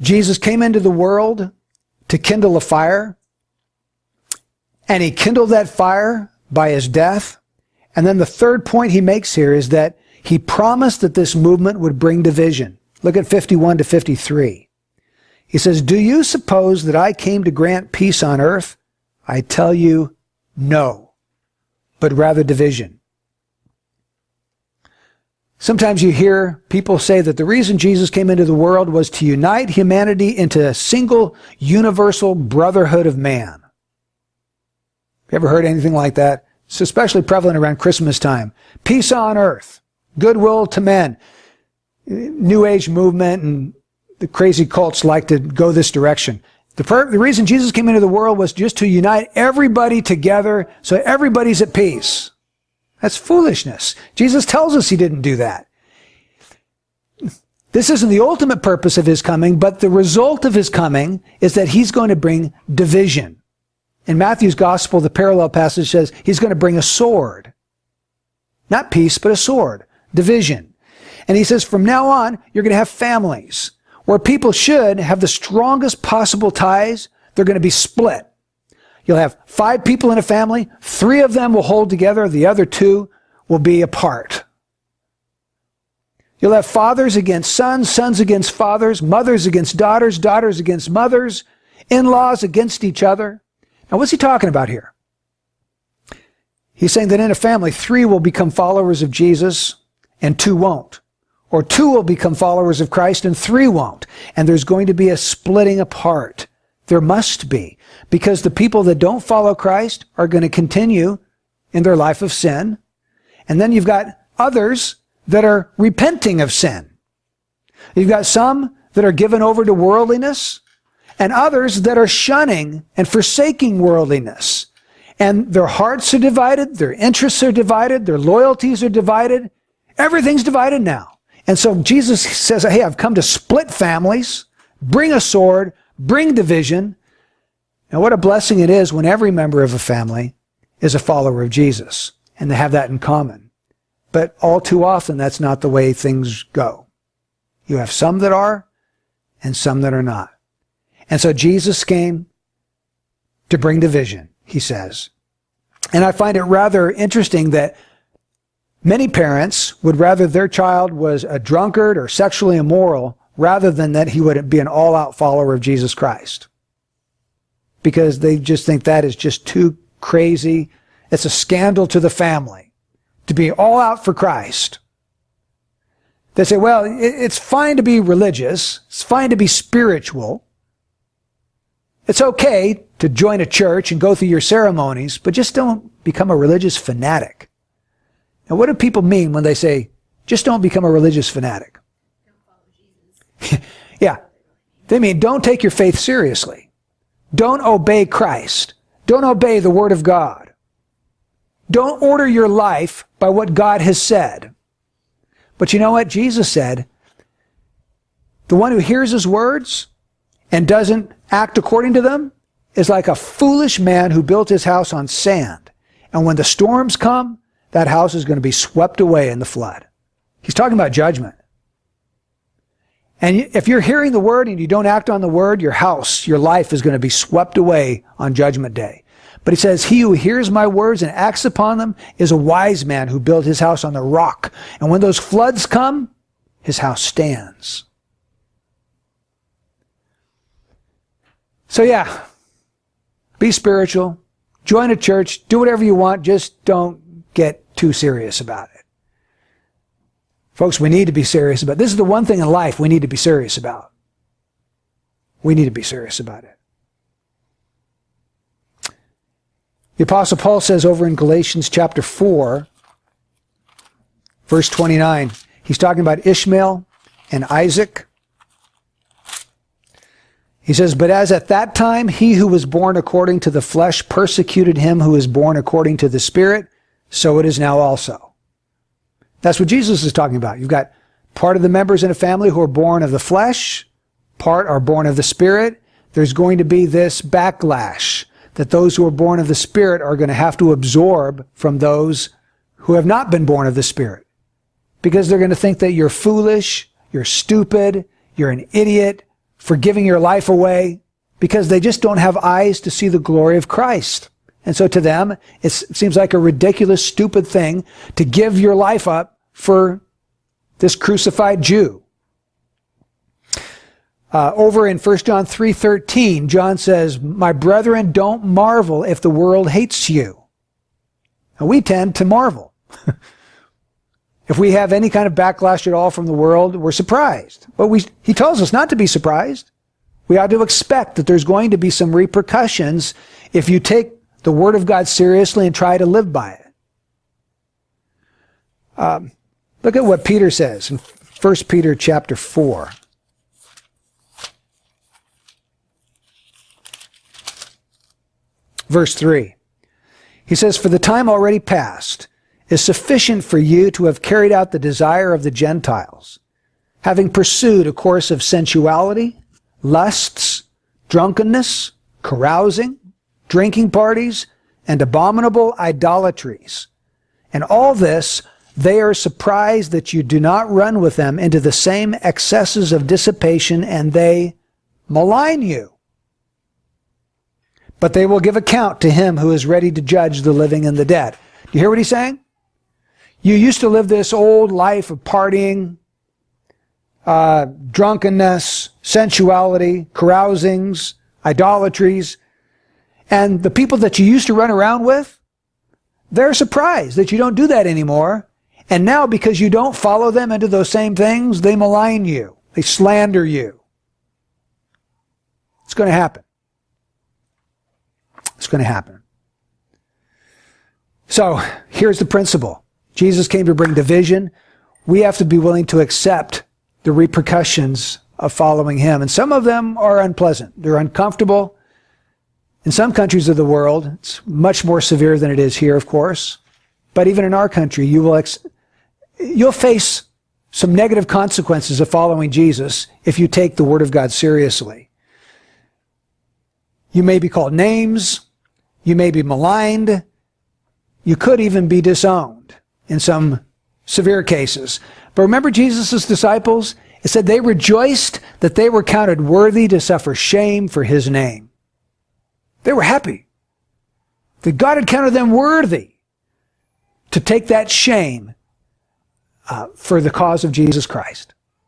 Jesus came into the world to kindle a fire, and he kindled that fire by his death. And then the third point he makes here is that he promised that this movement would bring division. Look at 51 to 53. He says, "Do you suppose that I came to grant peace on earth? I tell you, no, but rather division." Sometimes you hear people say that the reason Jesus came into the world was to unite humanity into a single universal brotherhood of man. You ever heard anything like that? It's especially prevalent around Christmas time. Peace on earth, goodwill to men. New Age movement and the crazy cults like to go this direction. The reason Jesus came into the world was just to unite everybody together so everybody's at peace. That's foolishness. Jesus tells us he didn't do that. This isn't the ultimate purpose of his coming, but the result of his coming is that he's going to bring division. In Matthew's gospel, the parallel passage says he's going to bring a sword. Not peace, but a sword. Division. And he says from now on, you're going to have families where people should have the strongest possible ties. They're going to be split. You'll have 5 people in a family. 3 of them will hold together. The other 2 will be apart. You'll have fathers against sons, sons against fathers, mothers against daughters, daughters against mothers, in-laws against each other. Now, what's he talking about here? He's saying that in a family, 3 will become followers of Jesus and 2 won't. Or 2 will become followers of Christ and 3 won't. And there's going to be a splitting apart. There must be. Because the people that don't follow Christ are going to continue in their life of sin. And then you've got others that are repenting of sin. You've got some that are given over to worldliness, and others that are shunning and forsaking worldliness. And their hearts are divided, their interests are divided, their loyalties are divided. Everything's divided now. And so Jesus says, hey, I've come to split families, bring a sword, bring division. And what a blessing it is when every member of a family is a follower of Jesus, and they have that in common. But all too often, that's not the way things go. You have some that are, and some that are not. And so Jesus came to bring division, he says. And I find it rather interesting that many parents would rather their child was a drunkard or sexually immoral rather than that he would be an all-out follower of Jesus Christ. Because they just think that is just too crazy. It's a scandal to the family to be all out for Christ. They say, well, it's fine to be religious. It's fine to be spiritual. It's okay to join a church and go through your ceremonies, but just don't become a religious fanatic. Now, what do people mean when they say, just don't become a religious fanatic? Don't follow Jesus. Yeah. They mean don't take your faith seriously. Don't obey Christ. Don't obey the Word of God. Don't order your life by what God has said. But you know what? Jesus said, the one who hears his words and doesn't act according to them is like a foolish man who built his house on sand. And when the storms come, that house is going to be swept away in the flood. He's talking about judgment. And if you're hearing the word and you don't act on the word, your house, your life is going to be swept away on judgment day. But he says, he who hears my words and acts upon them is a wise man who built his house on the rock. And when those floods come, his house stands. So yeah, be spiritual, join a church, do whatever you want, just don't get too serious about it. Folks, we need to be serious about it. This is the one thing in life we need to be serious about. We need to be serious about it. The Apostle Paul says over in Galatians chapter 4, verse 29, he's talking about Ishmael and Isaac. He says, but as at that time he who was born according to the flesh persecuted him who is born according to the Spirit, so it is now also. That's what Jesus is talking about. You've got part of the members in a family who are born of the flesh, part are born of the Spirit. There's going to be this backlash that those who are born of the Spirit are going to have to absorb from those who have not been born of the Spirit. Because they're going to think that you're foolish, you're stupid, you're an idiot for giving your life away because they just don't have eyes to see the glory of Christ. And so to them, it seems like a ridiculous, stupid thing to give your life up for this crucified Jew. Over in 1 John 3:13, John says, "My brethren, don't marvel if the world hates you." And we tend to marvel. If we have any kind of backlash at all from the world, we're surprised. But he tells us not to be surprised. We ought to expect that there's going to be some repercussions if you take the Word of God seriously and try to live by it. Look at what Peter says in 1 Peter chapter 4. Verse 3. He says, "For the time already past is sufficient for you to have carried out the desire of the Gentiles, having pursued a course of sensuality, lusts, drunkenness, carousing, drinking parties, and abominable idolatries. And all this, they are surprised that you do not run with them into the same excesses of dissipation, and they malign you. But they will give account to him who is ready to judge the living and the dead." Do you hear what he's saying? You used to live this old life of partying, drunkenness, sensuality, carousings, idolatries. And the people that you used to run around with, they're surprised that you don't do that anymore. And now, because you don't follow them into those same things, they malign you. They slander you. It's going to happen. It's going to happen. So, here's the principle. Jesus came to bring division. We have to be willing to accept the repercussions of following him. And some of them are unpleasant. They're uncomfortable. In some countries of the world, it's much more severe than it is here, of course. But even in our country, you'll face some negative consequences of following Jesus if you take the Word of God seriously. You may be called names. You may be maligned. You could even be disowned in some severe cases. But remember Jesus' disciples? It said they rejoiced that they were counted worthy to suffer shame for his name. They were happy that God had counted them worthy to take that shame for the cause of Jesus Christ.